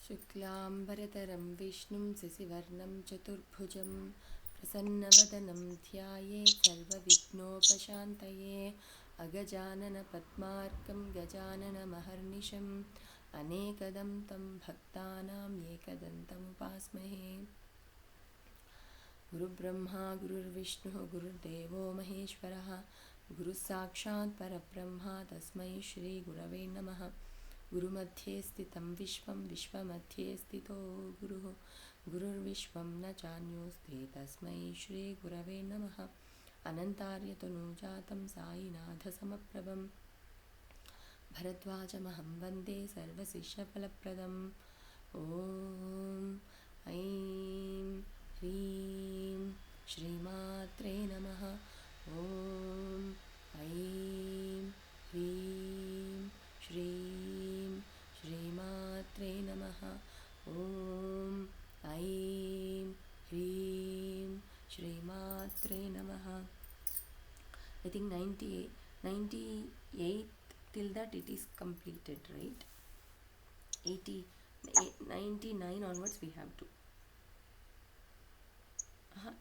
शुक्लाम्बरधरं विष्णुं शशिवर्णं चतुर्भुजं प्रसन्नवदनं ध्यायेत् सर्वविघ्नोपशान्तये अगजाननपद्मार्कं गजाननमहर्निशम् अनेकदं तं भक्तानाम् एकदन्तमुपास्महे गुरुब्रह्मा गुरुर्विष्णुः गुरुर्देवो महेश्वरः गुरुः साक्षात् परब्रह्म तस्मै श्रीगुरवे नमः गुरुमध्ये स्थितं विश्वं विश्वमध्ये स्थितो गुरुः गुरुर्विश्वं न चान्योस्ति तस्मै श्रीगुरवे नमः अनन्तार्यतनूजातं सायिनाथसमप्रभं भरद्वाजमहं वन्दे सर्वशिष्यफलप्रदम् ॐ ऐं ह्रीं श्रीमात्रे नमः ॐ ऐं ह्रीं श्रीं श्रीमात्रे नमः ॐ ऐं ह्रीं श्रीमात्रे नमः I think 98 till that it is completed, right? 99 onwards we have to.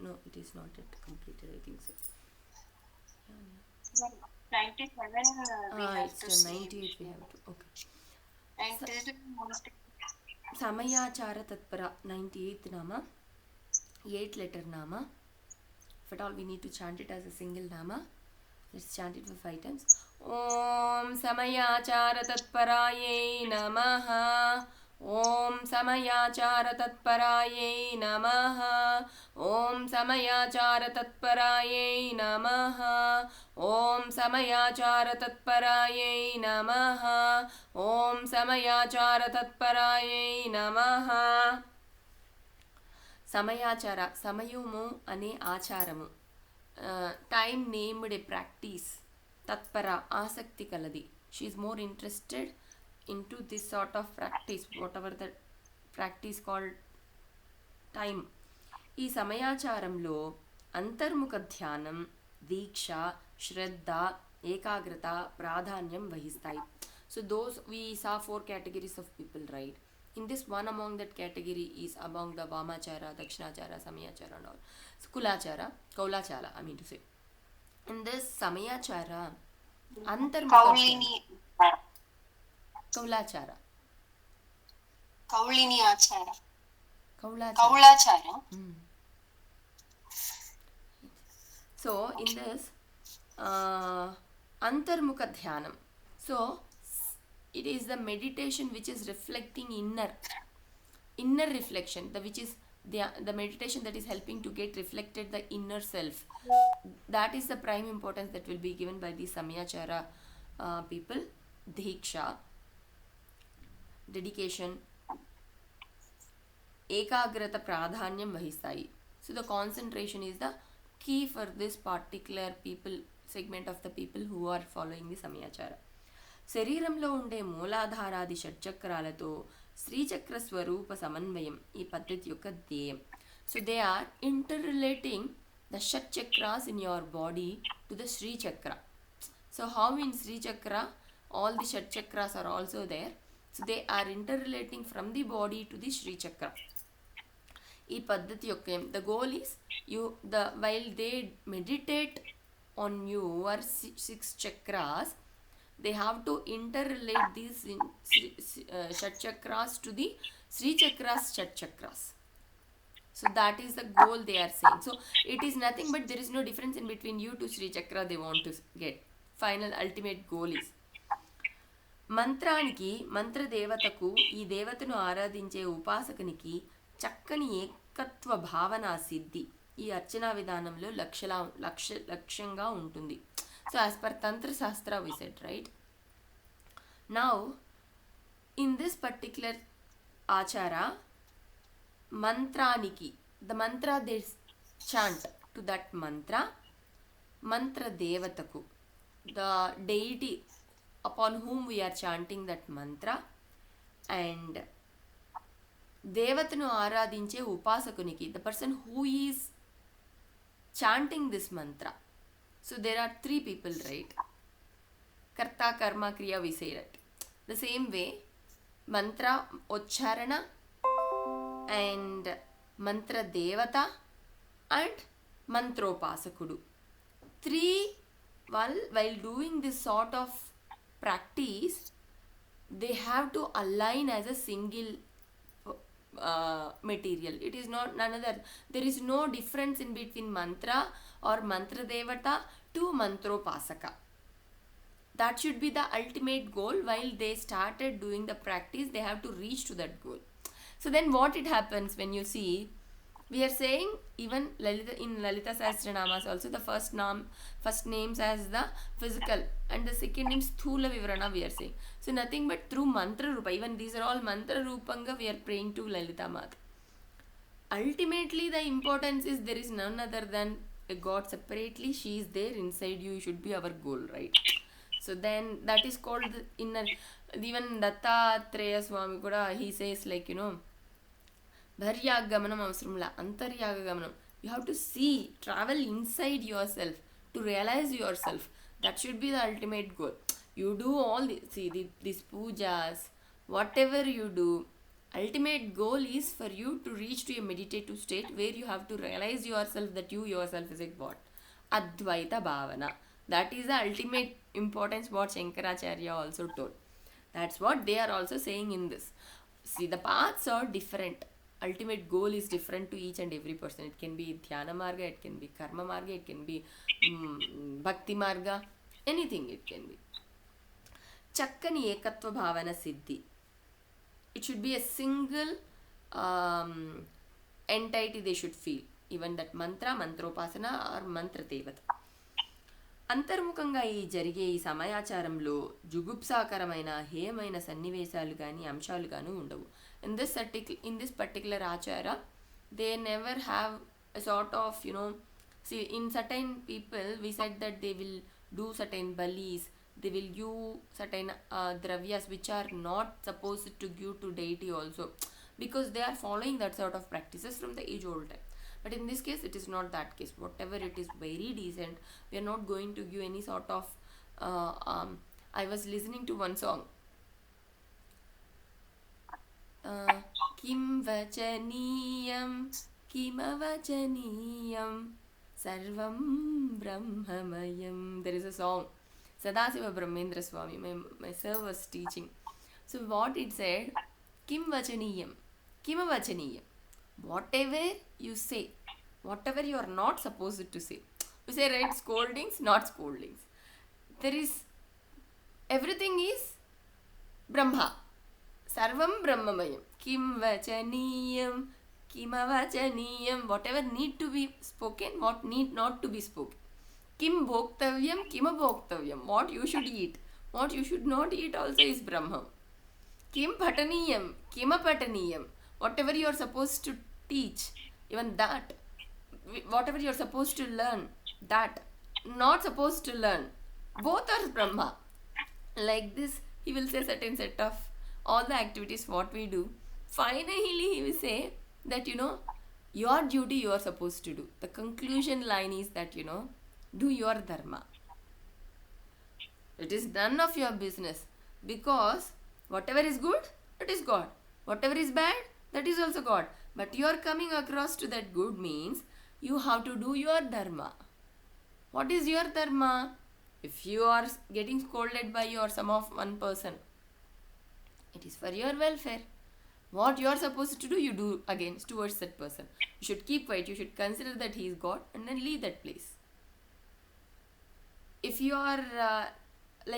No, it is not yet completed, I think so. 97 we have It's to the see. 98 we have to. Okay. And this is most Samayachara Taat Para 98th nama, 8 letter nama. If at all we need to chant it as a single nama, let's chant it for 5 times. Om Samayachara Taat Paraye namaha. Om Samayachara Taat Paraye namaha. Om Samayachara Taat Paraye namaha. Om Samayachara Taat Paraye namaha. Om Samayachara Taat Paraye namaha. సమయాచార సమయము అనే ఆచారము time named ఏ practice తత్పర ఆసక్తి కలది she is more interested in to this sort of practice what ever the practice called time. ఈ సమయాచారంలో అంతర్ముఖ ధ్యానం, దీక్ష, శ్రద్ధ, ఏకాగ్రత ప్రాధాన్యం వహిస్తాయి. So those we saw 4 categories of people, right? In this, one among that category is among the Vamachara, Dakshinachara, Samayachara and all. So, Kulachara, Kaulachara, I mean to say. In this Samayachara, Kaulini Kaulachara. Kaulini Achara. Kaulachara. Kaulachara. So, in this Antarmukha Dhyanam. So, it is the meditation which is reflecting inner reflection, which is the meditation that is helping to get reflected the inner self. That is the prime importance that will be given by the Samayachara people. Diksha, dedication, ekagrata pradhanyam vahistayi. So the concentration is the key for this particular people segment of the people who are following the Samayachara. శరీరంలో ఉండే మూలాధారాది షట్చక్రాలతో శ్రీచక్ర స్వరూప సమన్వయం ఈ పద్ధతి యొక్క ధ్యేయం. So they are interrelating the shatchakras in your body to the Srichakra. So how in Srichakra all the shatchakras are also there. So they are interrelating from the body to the Srichakra. ఈ పద్ధతి యొక్క the goal is while they meditate on your 6 chakras, they have to interrelate these shat chakras to the Sri chakras, shat chakras. So that is the goal they are saying. So it is nothing but there is no difference in between you to Sri chakra they want to get. Final ultimate goal is మంత్రానికి మంత్ర దేవతకు ఈ దేవతను ఆరాధించే ఉపాసకునికి చక్కని ఏకత్వ భావన సిద్ధి ఈ అర్చనా విధానంలో లక్ష్యంగా ఉంటుంది. So as per Tantra Shastra we said, right? Now in this particular achara, mantraniki, the mantra they chant to that mantra devataku, the deity upon whom we are chanting that mantra, and devatanu ఆరాధించే ఉపాసకునికి, the person who is chanting this mantra. So there are 3 people, right? Karta, Karma, Kriya, we say that. The same way, mantra ucharana and mantra devata and mantropasakudu. While doing this sort of practice, they have to align as a single material. It is not none other. There is no difference in between mantra or mantra devata to mantropasaka. That should be the ultimate goal. While they started doing the practice, they have to reach to that goal. So then what it happens when you see, we are saying even Lalitha, in Lalitha sahasranamas also, the first names as the physical and the second name sthula vivarana we are saying. So nothing but through mantra rupa, even these are all mantra rupanga we are praying to Lalitha Mata. Ultimately the importance is there is none other than a God separately. She is there inside you, should be our goal, right? So then that is called the inner. Even Dattatreya Swami kuda, he says like, Bharyaagamanam avasramla, antaryagamanam. You have to see, travel inside yourself to realize yourself. That should be the ultimate goal. You do all these pujas, whatever you do, ultimate goal is for you to reach to a meditative state where you have to realize yourself that you yourself is a God. Advaita Bhavana. That is the ultimate importance what Shankaracharya also told. That's what they are also saying in this. See, the paths are different. Ultimate goal is different to each and every person. It can be dhyana marga, it can be karma marga, it can be bhakti marga, anything it can be. Chakkani ekatva bhavana siddhi. It should be a single entity they should feel. Even that mantra, mantropasana or mantra devata. అంతర్ముఖంగా జరిగే ఈ సమయాచారంలో జుగుప్సాకరమైన హేయమైన సన్నివేశాలు కానీ అంశాలు కానీ ఉండవు. In this particular achara, they never have a sort of, see, in certain people we said that they will do certain balis, they will give certain dravyas which are not supposed to give to deity also, because they are following that sort of practices from the age old time. But in this case, it is not that case. Whatever it is very decent, we are not going to give any sort of I was listening to one song. Kim vachaniyam kimavachaniyam sarvam brahmamayam. There is a song. Sadasiva Brahmendra Swami, my sir was teaching. So what it said, Kim vachaniyam kimavachaniyam. Whatever you say, whatever you are not supposed to say. You say, right, scoldings, not scoldings. There is, everything is Brahma. Sarvam Brahmamayam. Kim vachaniyam, kimavachaniyam. Whatever need to be spoken, what need not to be spoken. Kim bhoktavyam, kimabhoktavyam. What you should eat, what you should not eat also is Brahma. Kim pataniyam, kimapataniyam. Whatever you are supposed to teach, even that, whatever you are supposed to learn, that, not supposed to learn, both are Brahma. Like this, he will say certain set of all the activities what we do. Finally, he will say that, your duty you are supposed to do. The conclusion line is that, do your dharma. It is none of your business, because whatever is good, it is God. Whatever is bad, that is also God. But you are coming across to that good means you have to do your dharma. What is your dharma? If you are getting scolded by one person, it is for your welfare. What you are supposed to do, you do against towards that person. You should keep quiet. You should consider that he is God and then leave that place. If you are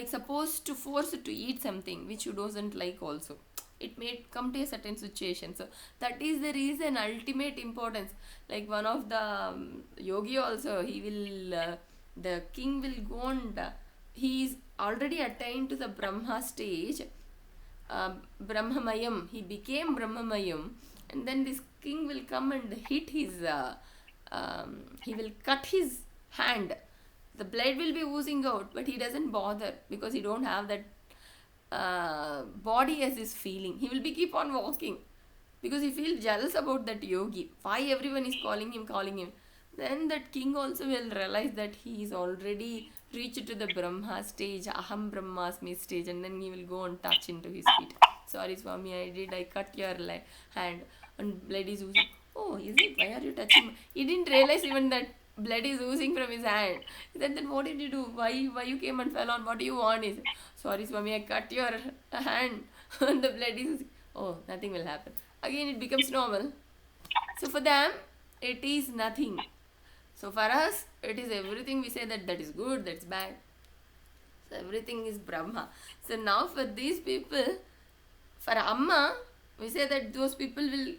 supposed to force to eat something which you doesn't like also, it may come to a certain situation. So that is the reason, ultimate importance. Like one of the yogi also, he will, the king will go on, he is already attained to the Brahma stage, Brahmamayam, he became Brahmamayam, and then this king will come and hit his, he will cut his hand. The blood will be oozing out, but he doesn't bother because he don't have that body as his feeling. He will be keep on walking because he feels jealous about that yogi. Why everyone is calling him. Then that king also will realize that he is already reached to the Brahma stage, Aham Brahmasmi stage, and then he will go and touch into his feet. sorry Swami, I cut your hand and blood is oozing. Oh, is it? Why are you touching? He didn't realize even that blood is oozing from his hand. He said, then what did you do? Why you came and fell on? What do you want? He said, sorry Swami, I cut your hand and the blood is oozing. Oh, nothing will happen. Again it becomes normal. So for them, it is nothing. So for us, it is everything. We say that is good, that's bad. So everything is Brahma. So now for these people, for Amma, we say that those people will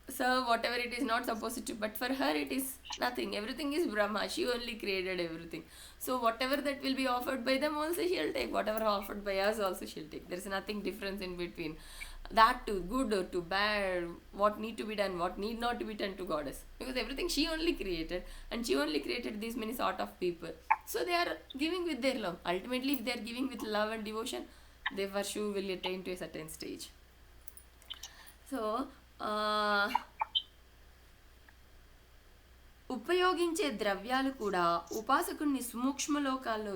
serve whatever it is not supposed to, but for her it is nothing. Everything is Brahma. She only created everything. So whatever that will be offered by them also she'll take. Whatever offered by us also she'll take. There is nothing difference in between. That to good or to bad, what need to be done, what need not to be done to goddess. Because everything she only created, and she only created these many sort of people. So they are giving with their love. Ultimately, if they are giving with love and devotion, they for sure will attain to a certain stage. So, ఉపయోగించే ద్రవ్యాలు కూడా ఉపాసకుడిని సూక్ష్మలోకాల్లో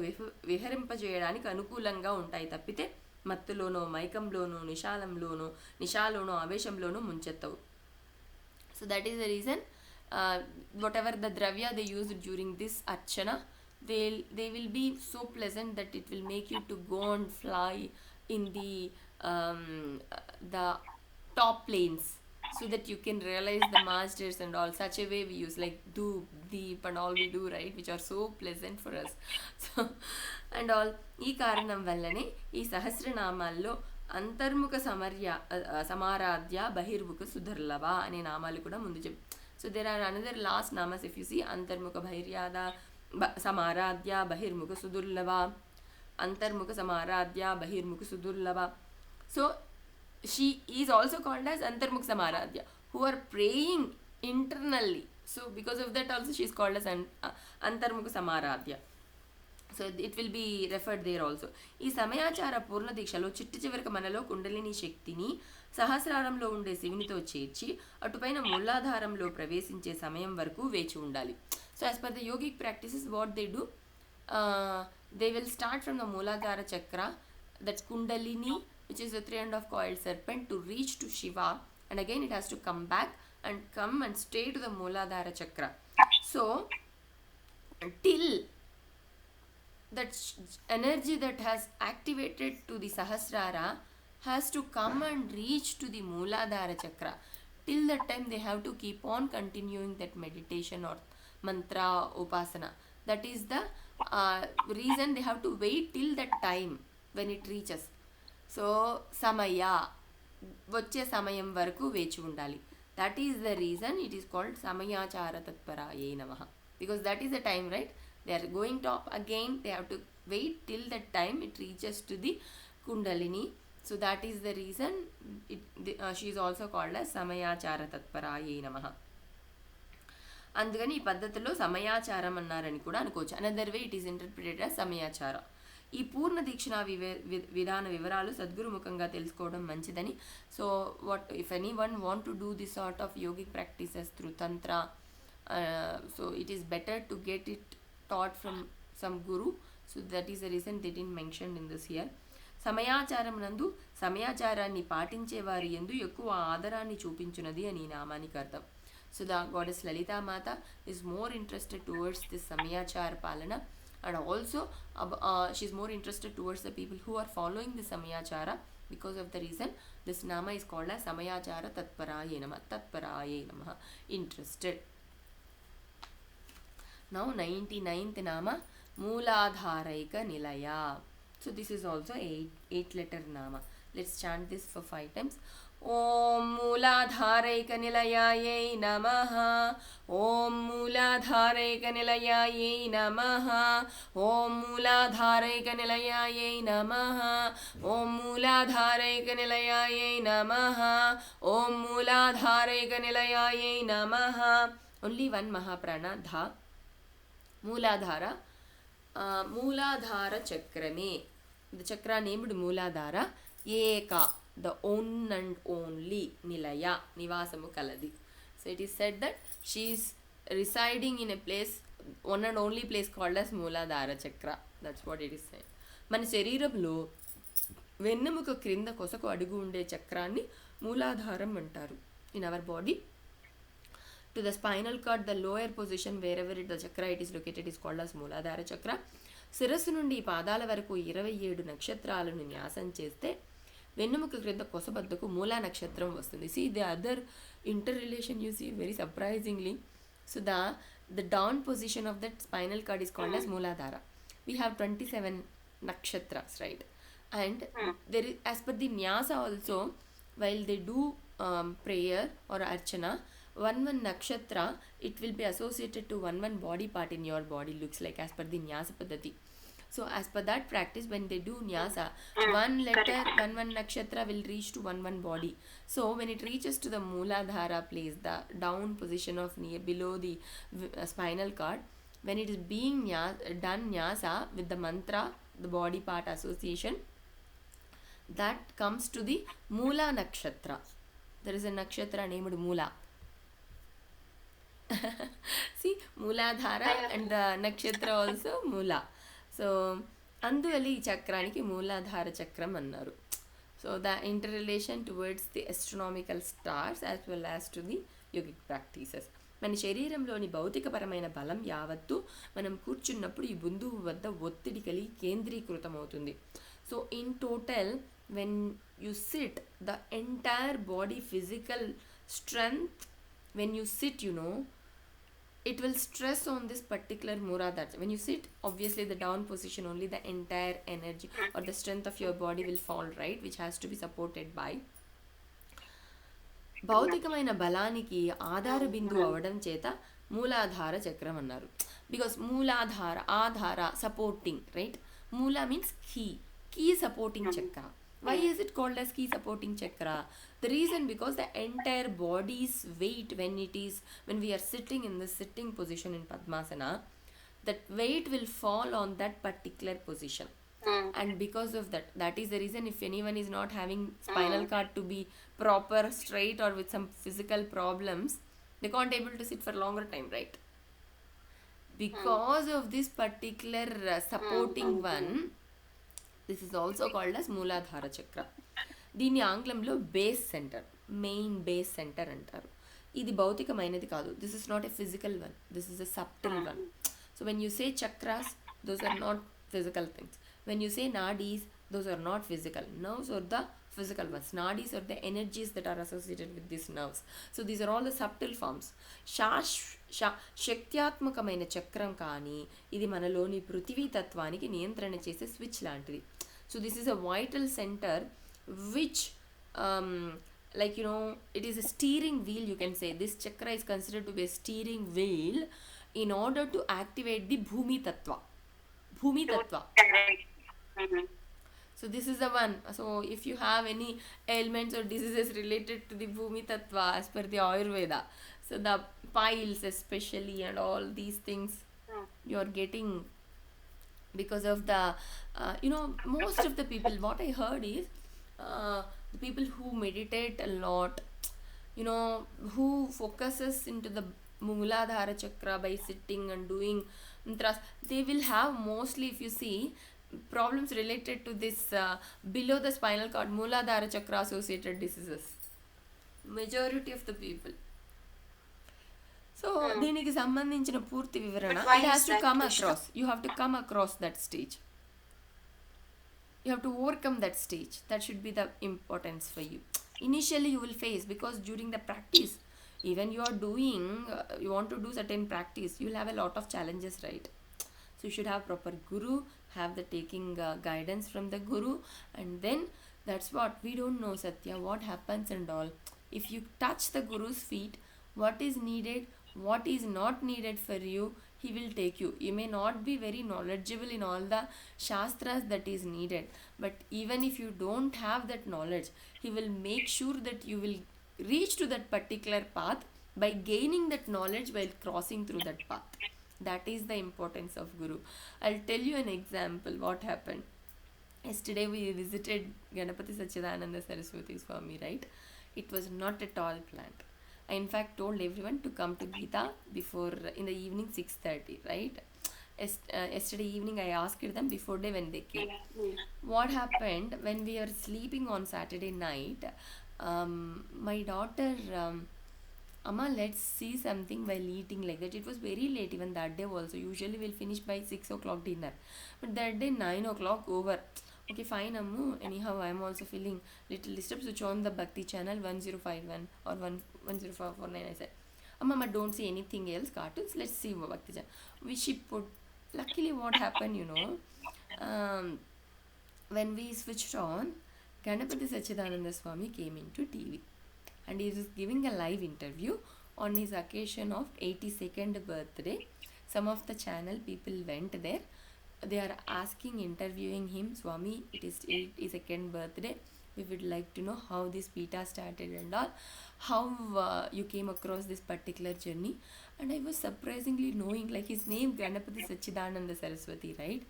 విహరింపజేయడానికి అనుకూలంగా ఉంటాయి తప్పితే మత్తులోనో మైకంలోనో నిషాలోనో ఆవేశంలోనో ముంచెత్తవు. So that is the reason whatever the dravya they used during this archana, they will be so pleasant that it will make you to go and fly in the top planes, so that you can realize the masters and all. Such a way we use, like doop, deep and all we do, right, which are so pleasant for us. So and all, ఈ కారణం వల్లనే ఈ సహస్రనామాల్లో అంతర్ముఖ సమారాధ్య బహిర్ముఖ సుధర్లభ అనే నామాలు కూడా ముందు so there are another last namas if you see, అంతర్ముఖ బహిర్యాద సమారాధ్య బహిర్ముఖ సుదుర్లభ, అంతర్ముఖ సమారాధ్య బహిర్ముఖ సుదుర్లభ. So she is also called as Antarmukh Samaradhya, who are praying internally. So because of that also she is called as Antarmukh Samaradhya. So it will be referred there also. ఈ సమయాచార పూర్ణ దీక్షలో చిట్ట చివరికి మనలో కుండలిని శక్తిని సహస్రారంలో ఉండే శివునితో చేర్చి అటుపైన మూలాధారంలో ప్రవేశించే సమయం వరకు వేచి ఉండాలి. So as per the yogic practices, what they do, they will start from the Mooladhara chakra, that's kundalini, which is the 3.5 coiled serpent, to reach to Shiva, and again it has to come back and come and stay to the Mooladhara chakra. So till that energy that has activated to the Sahasrara has to come and reach to the Mooladhara chakra. Till that time they have to keep on continuing that meditation or mantra upasana. That is the reason they have to wait till that time when it reaches. So సమయ వచ్చే సమయం వరకు వేచి ఉండాలి. That is the reason it is called సమయాచార తత్పరాయే నమః, because that is the time, right? They are going top again, they have to wait till that time it reaches to the Kundalini. So that is the reason she is also called as సమయాచార తత్పరాయే నమః. అందుకని ఈ పద్ధతిలో సమయాచారం అన్నారని కూడా అనుకోవచ్చు. Another way it is interpreted అస్ సమయాచార. ఈ పూర్ణ దీక్షణ విధాన వివరాలు సద్గురుముఖంగా తెలుసుకోవడం మంచిదని. So what if any one want to do this sort of yogic practices through tantra, so it is better to get it taught from some guru. So that is the reason they didn't mention in this here. సమయాచారం నందు సమయాచారాన్ని పాటించే వారి యందు ఎక్కువ ఆదరాన్ని చూపించున్నది అని నామానికి అర్థం. So the goddess Lalita Mata is more interested towards this సమయాచార పాలన, and also she is more interested towards the people who are following the Samayachara. Because of the reason this nama is called as Samayachara Taat Para, interested. Now 99th nama, Mooladharaika Nilaya. So this is also 8 letter nama. Let's chant this for 5 times. Om Mooladharaika Nilayayai Namaha. Om Mooladharaika Nilayayai Namaha. Om Mooladharaika Nilayayai Namaha. Om Mooladharaika Nilayayai Namaha. Om Mooladharaika Nilayayai Namaha. Only one Mahaprana, Dha. Mooladhara. Mooladhara Chakrame. The chakra named Mooladhara. Eka, the one and only, Nilaya, Nivasamu Kaladi. So it is said that she is residing in a place, one and only place called as Mooladhara Chakra. That's what it is said. మన శరీరంలో వెన్నెముక క్రింద కొసకు అడుగు ఉండే చక్రాన్ని మూలాధారం అంటారు. In our body, to the spinal cord, the lower position wherever the chakra it is located is called as Mooladhara chakra. శిరస్సు నుండి పాదాల వరకు 27 నక్షత్రాలను న్యాసం చేస్తే వెన్నెముక క్రింద కొసబద్దకు మూలా నక్షత్రం వస్తుంది. See the other interrelation you see very surprisingly. So the down position of that spinal cord is called as Mooladhara. We have 27 nakshatras, right? And there is, as per the nyasa also, while they do prayer or archana, one nakshatra, it will be associated to one body part in your body, looks like, as per the nyasa paddhati. So as per that practice, when they do nyasa, one letter, one nakshatra will reach to one body. So when it reaches to the Mooladhara place, the down position of near below the spinal cord, when it is being done nyasa with the mantra, the body part association, that comes to the Moola nakshatra. There is a nakshatra named Moola. See, Mooladhara and the nakshatra also Moola. So అందువల్ల ఈ చక్రానికి మూలాధార చక్రం అన్నారు. So the inter relation towards the astronomical stars as well as to the yogic practices. మన శరీరంలోని భౌతికపరమైన బలం యావత్తు మనం కూర్చున్నప్పుడు ఈ బిందువు వద్ద ఒత్తిడి కలిగి కేంద్రీకృతమవుతుంది. So in total when you sit, the entire body physical strength, when you sit, you know, it will stress on this particular Mooladhara. When you sit, obviously the down position only, the entire energy or the strength of your body will fall, right, which has to be supported by. భౌతికమైన బలానికి ఆధార బిందువు అవడం చేత మూలాధార చక్రం అన్నారు. Because మూలాధార, ఆధార, సపోర్టింగ్, రైట్? మూల means key supporting chakra. Why is it called as key supporting chakra? The reason, because the entire body's weight, when we are sitting in the sitting position in Padmasana, that weight will fall on that particular position. And because of that is the reason, if anyone is not having spinal cord to be proper, straight, or with some physical problems, they can't able to sit for longer time, right? Because of this particular supporting one, this is also called as Mooladhara chakra. దీన్ని ఆంగ్లంలో base centre, main base centre అంటారు. ఇది భౌతికమైనది కాదు. This is not a physical one, this is a subtle one. So when you say chakras, those are not physical things. When you say nadis, those are not physical. Nerves are the physical ones. Nadis are the energies that are associated with these nerves. So these are all the subtle forms. శక్త్యాత్మకమైన చక్రం కానీ ఇది మనలోని పృథివీ తత్వానికి నియంత్రణ చేసే switch లాంటిది. So this is a vital center which like, you know, it is a steering wheel, you can say. This chakra is considered to be a steering wheel in order to activate the Bhumi Tattva. So this is the one. So if you have any ailments or diseases related to the Bhumi Tattva as per the Ayurveda, so the piles especially and all these things you are getting because of the you know, most of the people, what I heard is the people who meditate a lot, you know, who focuses into the Mooladhara chakra by sitting and doing mantras, they will have mostly, if you see, problems related to this below the spinal cord, Mooladhara chakra associated diseases. Majority of the people. So దీనికి సంబంధించిన పూర్తి వివరణ, it has to come across. You have to come across that stage. You have to overcome that stage. That should be the importance for you. Initially you will face, because during the practice, even you are doing, you want to do certain practice, you will have a lot of challenges, right? So you should have proper guru, have the taking guidance from the guru, and then that's what we don't know, Satya, what happens and all. If you touch the guru's feet, what is needed, what is not needed for you, he will take you. You may not be very knowledgeable in all the shastras that is needed, but even if you don't have that knowledge, he will make sure that you will reach to that particular path by gaining that knowledge while crossing through that path. That is the importance of guru. I'll tell you an example what happened. Yesterday we visited Ganapati Sachidananda Saraswati Swami, right? It was not at all planned. I in fact told everyone to come to Gita before in the evening 6:30, right? Yesterday evening I asked them before day when they came. What happened when we were sleeping on Saturday night? My daughter, Amma, let's see something while eating, like that. It was very late even that day also. Usually we'll finish by 6 o'clock dinner. But that day 9 o'clock over. Okay, fine, Ammu. Anyhow, I'm also feeling little disturbed. Switch on the Bhakti channel 1051 or 10549. I said, Amma, don't see anything else. Cartoons. Let's see Bhakti channel. Which she put. Luckily, what happened, um, when we switched on, Ganapati Sachidananda Swami came into TV and he was giving a live interview on his occasion of 82nd birthday. Some of the channel people went there. They are asking, interviewing him, Swami, it is 82nd birthday. We would like to know how this Pita started and all, how you came across this particular journey. And I was surprisingly knowing, like his name Ganapati Sachidananda Saraswati, right?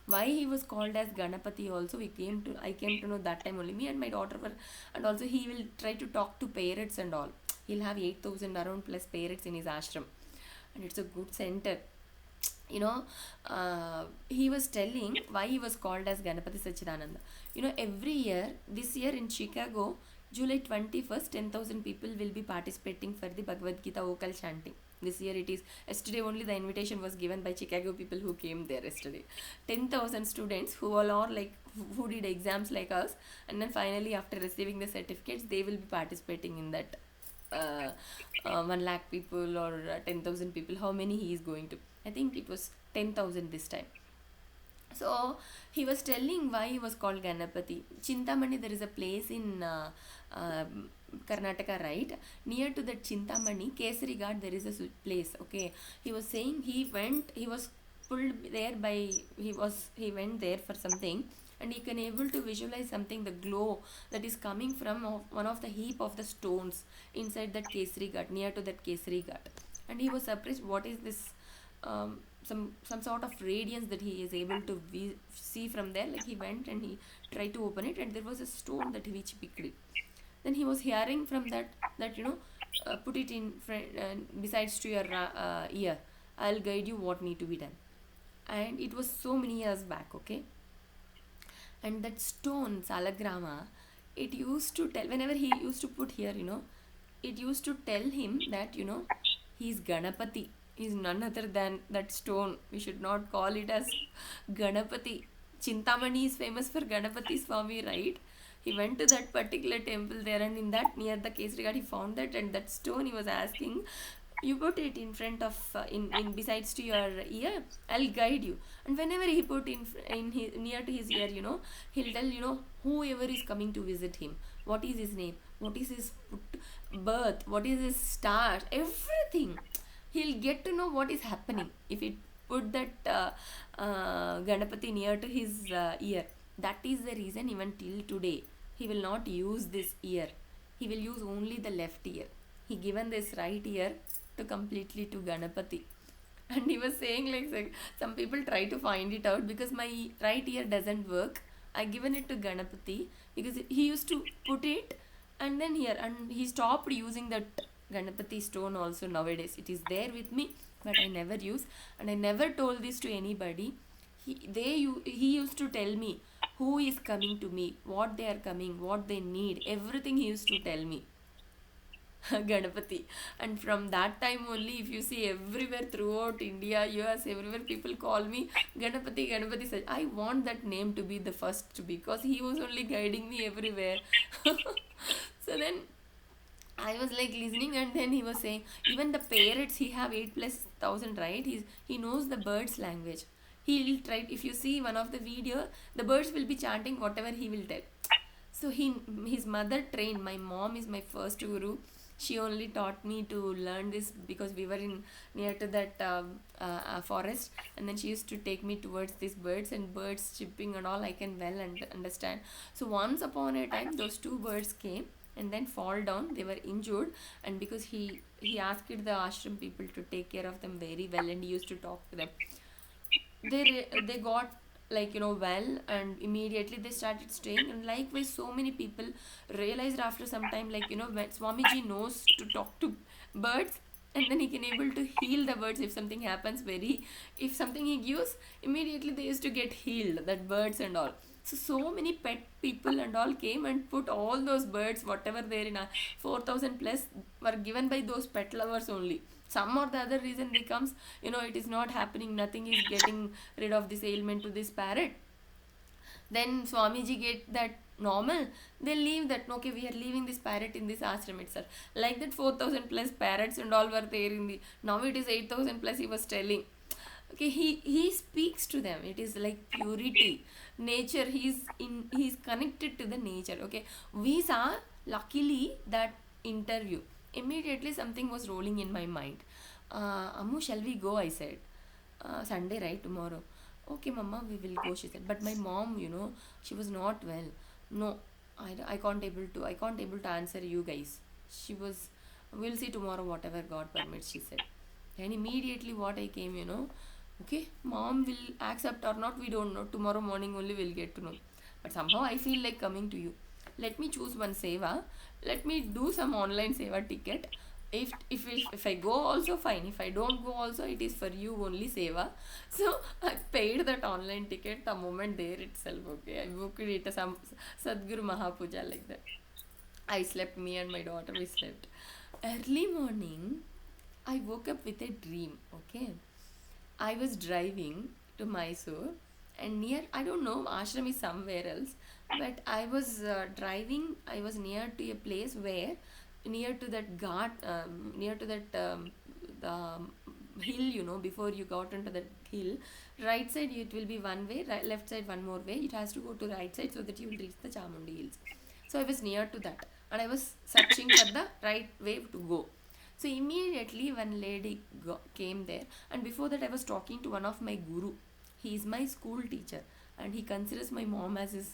Why he was called as Ganapati also, I came to know that time only. Me and my daughter were, and also he will try to talk to parrots and all. He'll have 8,000 around plus parrots in his ashram, and it's a good center. He was telling why he was called as Ganapati Sachidananda. Every year, this year in Chicago, July 21st, 10,000 people will be participating for the Bhagavad Gita vocal chanting. This year it is. Yesterday only the invitation was given by Chicago people who came there yesterday. 10,000 students who all are like, who did exams like us, and then finally after receiving the certificates, they will be participating in that 1 lakh people or 10,000 people. How many he is going to? I think it was 10,000 this time. So he was telling why he was called Ganapati. Chintamani, there is a place in Karnataka, right? Near to that Chintamani, Kesari Ghat, there is a place. Okay, he was saying he was pulled there by, he went there for something, and he can able to visualize something, the glow that is coming from one of the heap of the stones inside that Kesari Ghat, near to that Kesari Ghat. And he was surprised, what is this? Some sort of radiance that he is able to see from there. Like he went and he tried to open it, and there was a stone that which picked it. Then he was hearing from that put it in front, besides to your ear. I'll guide you what need to be done. And it was so many years back, okay. And that stone Salagrama, it used to tell, whenever he used to put here, it used to tell him that he's Ganapati. Is none other than that stone. We should not call it as Ganapati. Chintamani is famous for Ganapati Swami, right? He went to that particular temple there, and in that, near the Kesari Ghat, he found that, and that stone he was asking, you put it in front of in besides to your ear, I'll guide you. And whenever he put in his, near to his ear, he'll tell, whoever is coming to visit him, what is his name, what is his birth, what is his star, everything. He'll get to know what is happening if he put that Ganapati near to his ear. That is the reason even till today he will not use this ear. He will use only the left ear. He given this right ear to completely to Ganapati. And he was saying, like some people try to find it out, because my right ear doesn't work. I given it to Ganapati because he used to put it, and then here, and he stopped using that Ganapati stone also nowadays. It is there with me, but I never use, and I never told this to anybody. He used to tell me who is coming to me, what they are coming, what they need, everything he used to tell me. Ganapati. And from that time only, if you see everywhere throughout India, US, everywhere people call me Ganapati. I want that name to be the first, because he was only guiding me everywhere. So then I was like listening, and then he was saying, even the parrots, he have 8,000+, right? He knows the birds' language. He'll try, if you see one of the video, the birds will be chanting whatever he will tell. So his mother trained. My mom is my first guru. She only taught me to learn this because we were near to that forest, and then she used to take me towards these birds, and birds chirping and all I can well understand. So once upon a time, those two birds came and then fall down. They were injured, and because he asked the ashram people to take care of them very well, and he used to talk to them. They got well, and immediately they started staying. And likewise, so many people realized after some time, when Swamiji knows to talk to birds, and then he can able to heal the birds if something happens very, if something he gives, immediately they used to get healed, that birds and all. So many pet people and all came and put all those birds whatever there in a 4,000 plus were given by those pet lovers only. Some or the other reason they comes, it is not happening, nothing is getting rid of this ailment to this parrot. Then Swamiji get that normal, they leave that, okay, we are leaving this parrot in this ashram itself. Like that 4,000 plus parrots and all were there in the, now it is 8,000 plus, he was telling. Okay, he speaks to them, it is like purity, nature, he's connected to the nature. Okay, we saw luckily that interview, immediately something was rolling in my mind. Ammu, shall we go, I said. Sunday, right? Tomorrow. Okay, mama, we will go, she said. But my mom, she was not well. No, I can't able to answer you guys. She was, we'll see tomorrow, whatever God permits, she said. And immediately what I came, okay, mom will accept or not, we don't know. Tomorrow morning only we'll get to know. But somehow I feel like coming to you. Let me choose one seva. Let me do some online seva ticket. If I go also fine, if I don't go also, it is for you only seva. So I paid that online ticket the moment there itself. Okay, I booked it as some Sadguru Mahapuja, like that. I slept, me and my daughter, we slept. Early morning, I woke up with a dream. Okay, I was driving to Mysore, and near, I don't know, ashram is somewhere else, but I was driving, I was near to a place where, near to that ghat, near to that the hill, before you got into that hill, right side it will be one way, right, left side one more way, it has to go to right side so that you will reach the Chamundi hills. So I was near to that, and I was searching for the right way to go. So immediately one lady came there, and before that I was talking to one of my guru. He is my school teacher, and he considers my mom as his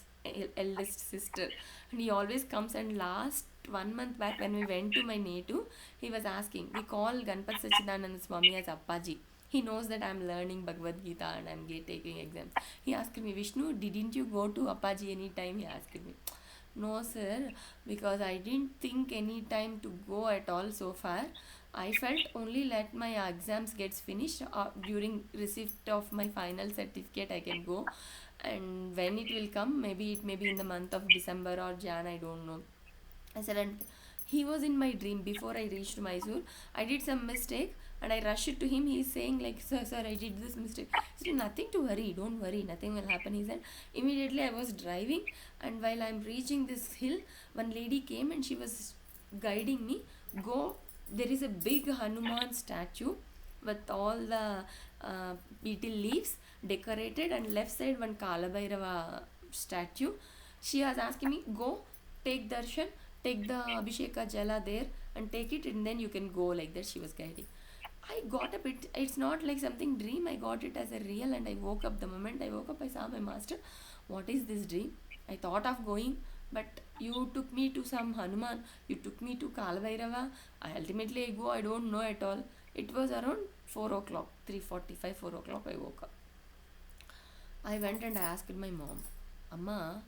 eldest sister. And he always comes, and last 1 month back when we went to my native, he was asking. We call Ganpat Sachidananda Swami as Appaji. He knows that I'm learning Bhagavad Gita and I'm taking exams. He asked me, Vishnu, didn't you go to Appaji any time? He asked me. No, sir, because I didn't think any time to go at all so far. I felt only let my exams gets finished, during receipt of my final certificate I can go, and when it will come, maybe it may be in the month of December or Jan, I don't know. I said, and he was in my dream before I reached Mysore. I did some mistake and I rushed to him. He is saying like, sir, I did this mistake. I said, nothing to worry, don't worry, nothing will happen. He said, immediately I was driving, and while I'm reaching this hill, one lady came and she was guiding me. Go, there is a big Hanuman statue with all the beetle leaves decorated, and left side one Kalabhairava statue. She was asking me, go, take darshan, take the Abhisheka Jala there and take it, and then you can go, like that she was guiding. I got a bit, it's not like something dream, I got it as a real, and I woke up. The moment I woke up, I saw my master. What is this dream? I thought of going, but you took me to some Hanuman, you took me to Kalabhairava. Ultimately I go, I don't know at all. It was around 4 o'clock, 3:45, 4 o'clock I woke up. I went and I asked my mom, Amma,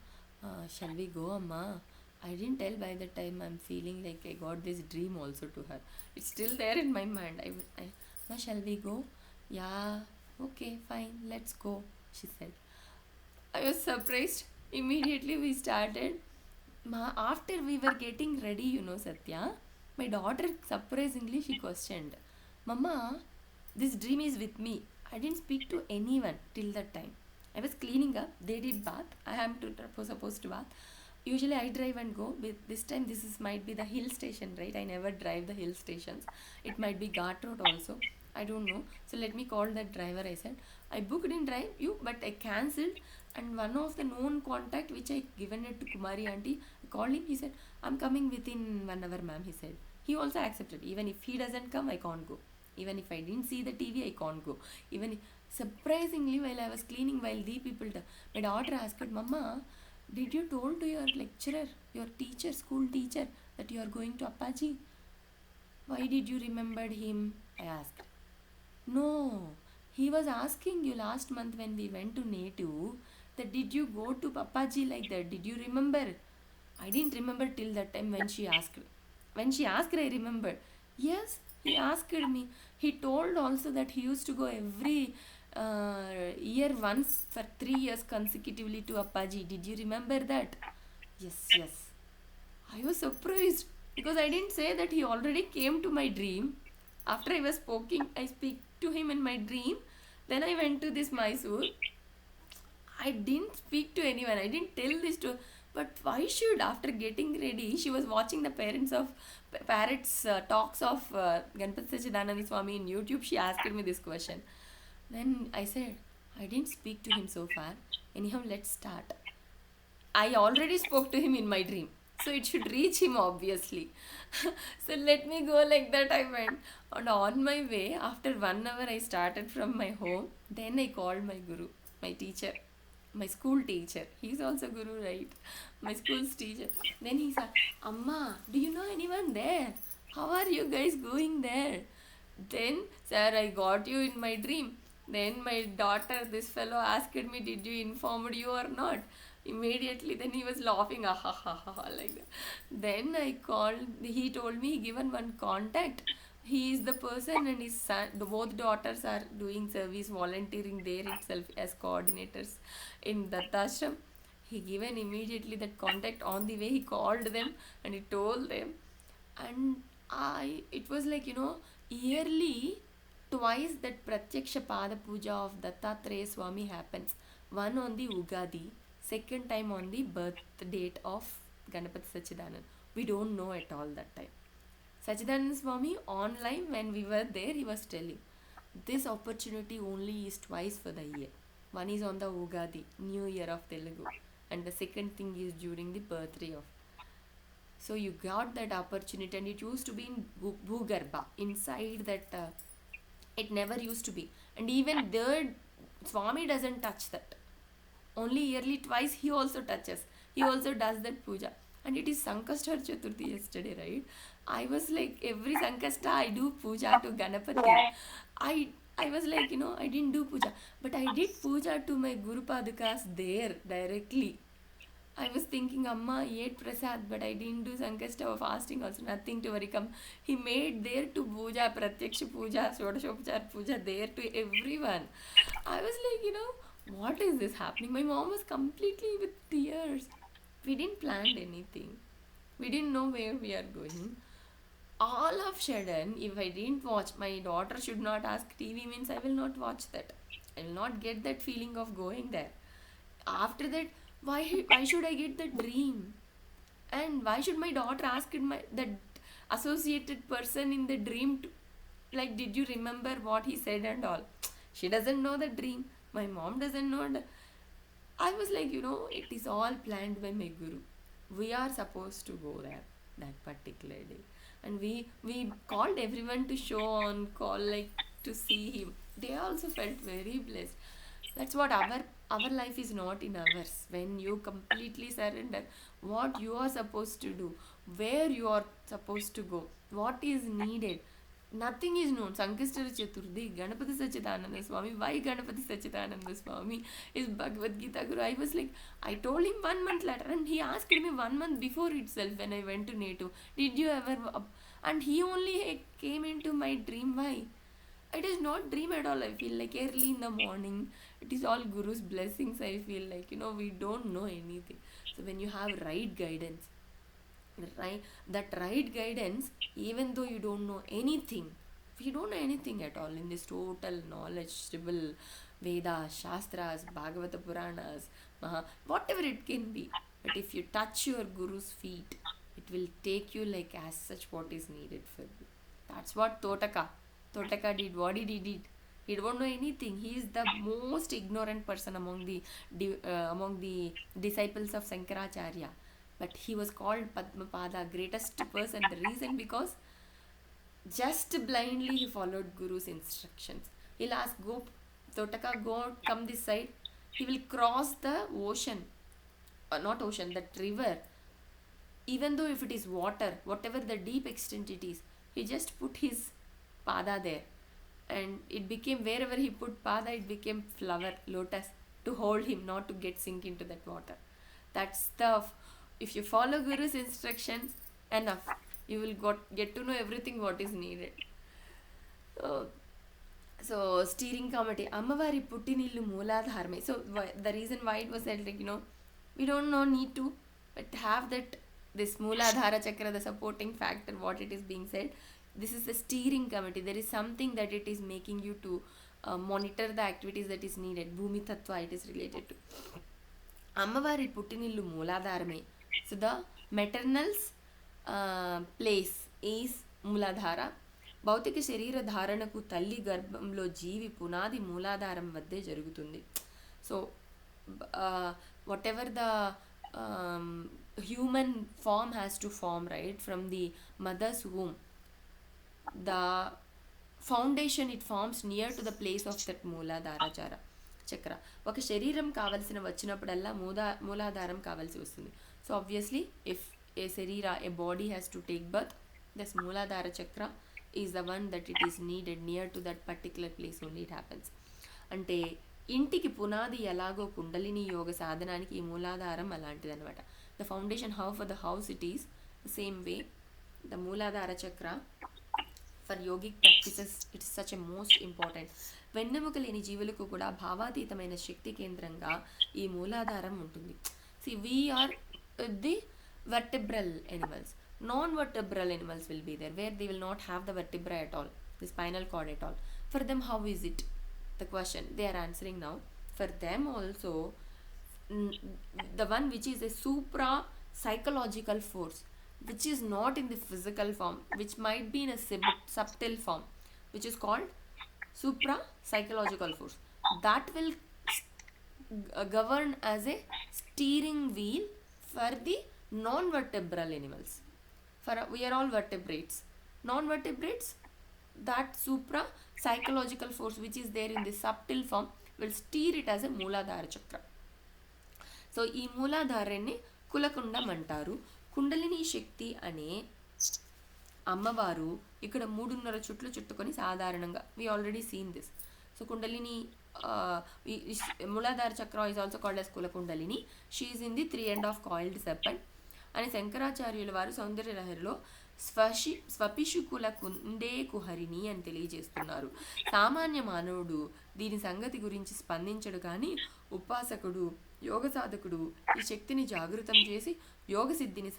shall we go, Amma? I didn't tell by the time I'm feeling like I got this dream also to her. It's still there in my mind. Ma, shall we go? Yeah, okay, fine, let's go, she said. I was surprised. Immediately we started. After we were getting ready, Satya, my daughter surprisingly she questioned, Mama, this dream is with me. I didn't speak to anyone till that time. I was cleaning up. They did bath. I am supposed to bath. Usually I drive and go. But this time this is might be the hill station, right? I never drive the hill stations. It might be Ghat Road also. I don't know. So let me call that driver. I said I booked in drive you, but I cancelled. And one of the known contact which I given it to Kumari auntie, I called him. He said I'm coming within 1 hour, ma'am. He said he also accepted. Even if he doesn't come, I can't go. Even if I didn't see the TV, I can't go. Even if, surprisingly, while I was cleaning, while the people, my daughter asked, Mama, did you told to your lecturer, your teacher, school teacher, that you are going to Appaji? Why did you remember him? I asked. No, he was asking you last month when we went to native, that did you go to Appaji like that? Did you remember? I didn't remember till that time when she asked. When she asked, I remembered. Yes, He asked me. He told also that he used to go every year once for 3 years consecutively to Appaji. Did you remember that? Yes, yes. I was surprised because I didn't say that he already came to my dream. After I speak to him in my dream. Then I went to this Mysore. I didn't speak to anyone. I didn't tell this to. But why should, after getting ready, she was watching the parrots talks of Ganpati Sachidananda Swami in YouTube. She asked me this question. Then I said, I didn't speak to him so far. Anyhow, let's start. I already spoke to him in my dream. So it should reach him obviously. So let me go like that. I went. And on my way, after 1 hour, I started from my home. Then I called my guru, my teacher, my school teacher. He's also guru, right? My school's teacher. Then he said, Amma, do you know anyone there? How are you guys going there? Then, sir, I got you in my dream. Then my daughter, this fellow asked me, did you informed you or not? Immediately, then he was laughing, ah, ha, ha, ha, ha, like that. Then I called, he told me, he given one contact. He is the person and his son, both daughters are doing service, volunteering there itself as coordinators in Dattashram. He given immediately that contact. On the way he called them and he told them. And it was like, yearly twice that Pratyaksha Pada Puja of Dattatreya Swami happens. One on the Ugadi, second time on the birth date of Ganapati Sachidanand. We don't know at all that time. Sachidanand Swami online, when we were there, he was telling this opportunity only is twice for the year. One is on the Ugadi, New Year of Telugu, and the second thing is during the birthday of. So you got that opportunity, and it used to be in Bhugarbha, inside that. It never used to be, and even there, Swami doesn't touch that. Only yearly twice he also touches. He also does that puja. And it is Sankashta Chaturthi yesterday, right? I was like, every Sankashta I do puja to Ganapati. I was like, I didn't do puja. But I did puja to my Guru Padukas there directly. I was thinking, Amma, ate prasad, but I didn't do Sankashta or fasting also, nothing to worry. Come, he made there to puja, Pratyaksha puja, Shodashopachar puja there to everyone. I was like, what is this happening? My mom was completely with tears. We didn't plan anything. We didn't know where we are going. All of sudden, if I didn't watch, my daughter should not ask TV means I will not watch that. I will not get that feeling of going there. After that, why should I get the dream? And why should my daughter ask that associated person in the dream to, like, did you remember what he said and all? She doesn't know the dream. My mom doesn't know. I was like, it is all planned by my guru. We are supposed to go there that particular day. And we called everyone to show on call, like, to see him. They also felt very blessed. That's what our life is not in ours. When you completely surrender what you are supposed to do, where you are supposed to go, what is needed, nothing is known. Sankashta Chaturthi, Ganapati Sachidananda Swami. Why Ganapati Sachidananda Swami is Bhagavad Gita Guru? I was like, I told him 1 month later, and he asked me 1 month before itself when I went to NATO, did you ever? And he only came into my dream. Why? It is not dream at all. I feel like early in the morning. It is all Guru's blessings. I feel like, we don't know anything. So when you have right guidance, right guidance, even though you don't know anything, if you don't know anything at all in this total knowledgeable Vedas, Shastras, Bhagavata Puranas, whatever it can be, but if you touch your Guru's feet, it will take you like as such what is needed for you. That's what Totaka did. What did he did? He don't know anything. He is the most ignorant person among the disciples of Sankaracharya. But he was called Padmapada, greatest person. The reason because just blindly he followed Guru's instructions. He'll ask, go, Totaka, go, come this side. He will cross the ocean, not ocean, that river. Even though if it is water, whatever the deep extent it is, he just put his pada there. And it became, wherever he put pada, it became flower, lotus, to hold him, not to get sink into that water. That's if you follow Guru's instructions, enough. You will get to know everything what is needed. So steering committee అమ్మవారి పుట్టినిల్లు మూలాధారమే. So the reason why it was said like we don't know need to but have that this Mooladhara chakra, the supporting factor, what it is being said. This is the steering committee. There is something that it is making you to monitor the activities that is needed. Bhumi Tattva it is related to. అమ్మవారి పుట్టినిల్లు మూలాధారమే. So the మెటర్నల్స్ place is మూలాధార. భౌతిక శరీర ధారణకు తల్లి గర్భంలో జీవి పునాది మూలాధారం వద్దే జరుగుతుంది. So whatever the human form has to form, right, from the mother's womb, the foundation it forms near to the place of that మూలాధార చక్ర. ఒక శరీరం కావలసిన వచ్చినప్పుడల్లా మూలాధారం కావాల్సి వస్తుంది. సో ఆబ్వియస్లీ ఇఫ్ ఏ శరీర a body has to take birth, this Muladhara chakra is the one that it is needed near to that particular place only it happens. అంటే ఇంటికి పునాది ఎలాగో కుండలిని యోగ సాధనానికి ఈ మూలాధారం అలాంటిది అనమాట. The foundation how for the house it is the same way the మూలాధార చక్ర for yogic practices it's such a most important. వెన్నెముక లేని జీవులకు కూడా భావాతీతమైన శక్తి కేంద్రంగా ఈ మూలాధారం ఉంటుంది. See we are vertebral animals. Non-vertebral animals will be there where they will not have the vertebra at all, the spinal cord at all. For them, how is it? The question they are answering now. For them also, the one which is a supra psychological force, which is not in the physical form, which might be in a subtle form, which is called supra psychological force, that will govern as a steering wheel for the non-vertebral animals. For we are all vertebrates. Non-vertebrates, that supra psychological force which is there in the subtle form will steer it as a Mooladhara chakra. So ఈ మూలాధారాన్ని కులకుండం అంటారు. కుండలిని శక్తి అనే అమ్మవారు ఇక్కడ 3.5 చుట్లు చుట్టుకొని సాధారణంగా we already seen this. So Kundalini Muladhara chakra is also called as Kulakundalini. She is in the 3.5 coiled serpent అని శంకరాచార్యుల వారు సౌందర్య లహరిలో స్వపిషుకుల కుండే కుహరిణి అని తెలియజేస్తున్నారు. సామాన్య మానవుడు దీని సంగతి గురించి స్పందించడు, కానీ ఉపాసకుడు యోగ సాధకుడు ఈ శక్తిని జాగృతం చేసి యోగ సిద్ధిని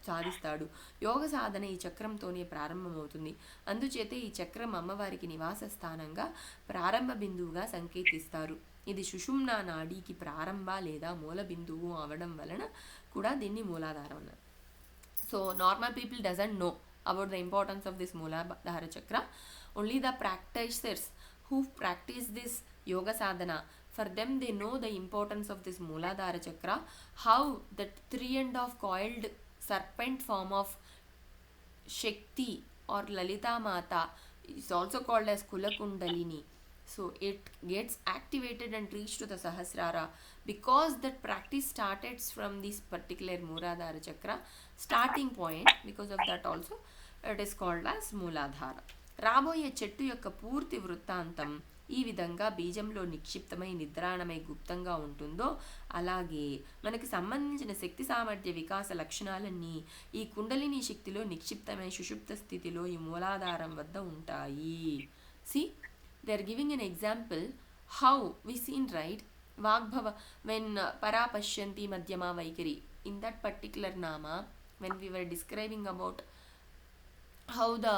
సాధిస్తాడు. యోగ సాధన ఈ చక్రంతోనే ప్రారంభమవుతుంది. అందుచేతే ఈ చక్రం అమ్మవారికి నివాస స్థానంగా ప్రారంభ బిందువుగా సంకేతిస్తారు. ఇది సుషుమ్నా నాడీకి ప్రారంభ లేదా మూల బిందువు అవడం వలన కూడా దీన్ని మూలాధారం అన్నారు. So normal people doesn't know about the importance of this Muladhara chakra. Only the practicers who practice this yoga sadhana, for them they know the importance of this Mooladhara chakra, how that 3.5 coiled serpent form of Shakti or Lalitha Mata is also called as Kulakundalini. So it gets activated and reached to the Sahasrara because that practice started from this particular Mooladhara chakra starting point. Because of that also it is called as Mooladhara. రాబోయే చెట్టు యొక్క పూర్తి వృత్తాంతం ఈ విధంగా బీజంలో నిక్షిప్తమై నిద్రాణమై గుప్తంగా ఉంటుందో అలాగే మనకు సంబంధించిన శక్తి సామర్థ్య వికాస లక్షణాలన్నీ ఈ కుండలిని శక్తిలో నిక్షిప్తమై సుషుప్త స్థితిలో ఈ మూలాధారం వద్ద ఉంటాయి. See they are giving an example how we seen right వాగ్భవ వెన్ పరాపశ్యంతి మధ్యమా వైఖరి ఇన్ దట్ పర్టిక్యులర్ నామా when we were describing about how the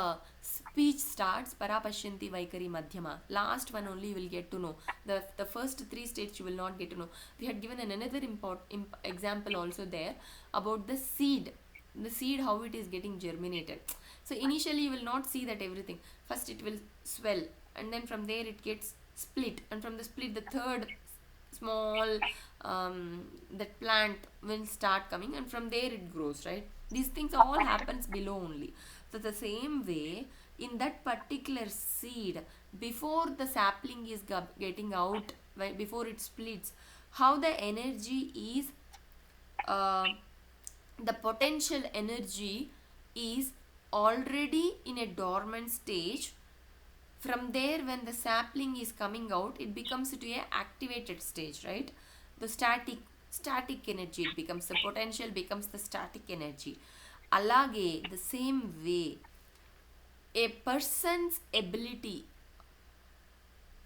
speech starts, parapashyanti vaikari madhyama, last one only you will get to know. The first 3 states you will not get to know. We had given another example also there about the seed how it is getting germinated. So initially you will not see that everything, first it will swell and then from there it gets split, and from the split the third small that plant will start coming, and from there it grows, right? These things all happens below only. So the same way in that particular seed, before the sapling is getting out, before it splits, how the energy is the potential energy is already in a dormant stage. From there when the sapling is coming out, it becomes to a activated stage, right? The static energy it becomes, the potential becomes the static energy. అలాగే the same way a person's ability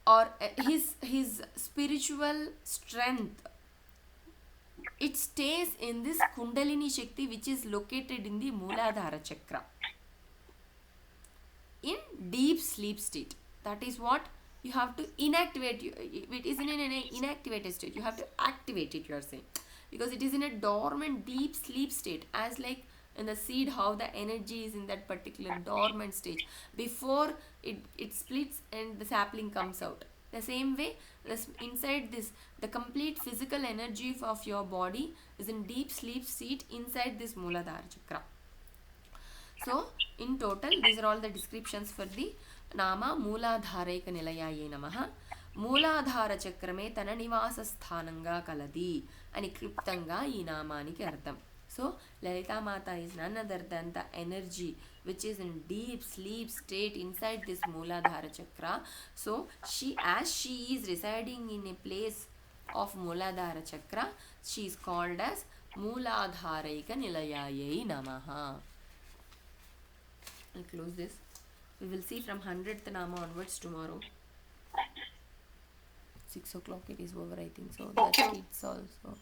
or his spiritual strength, it stays in this Kundalini Shakti, which is located in the Mooladhara chakra, in deep sleep state. That is what you have to inactivate. It is in an inactivated state. You have to activate it, you are saying, because it is in a dormant deep sleep state, as like in the seed, how the energy is in that particular dormant stage before it splits and the sapling comes out. The same way, inside this, the complete physical energy of your body is in deep sleep state inside this Mooladhara chakra. So, in total, these are all the descriptions for the Nama Mooladharaika Nilayayanamaha. Mooladhara chakrame tana nivasa sthananga kaladi ani kliptanga ee namaniki artham. So, Lalita Mata is none other than the energy which is in deep sleep state inside this Mooladhara chakra. So, as she is residing in a place of Mooladhara chakra, she is called as Mooladharaika Nilayayanamaha. I'll close this. We will see from 100th Nama onwards tomorrow. 6 o'clock it is over, I think. So that's it also.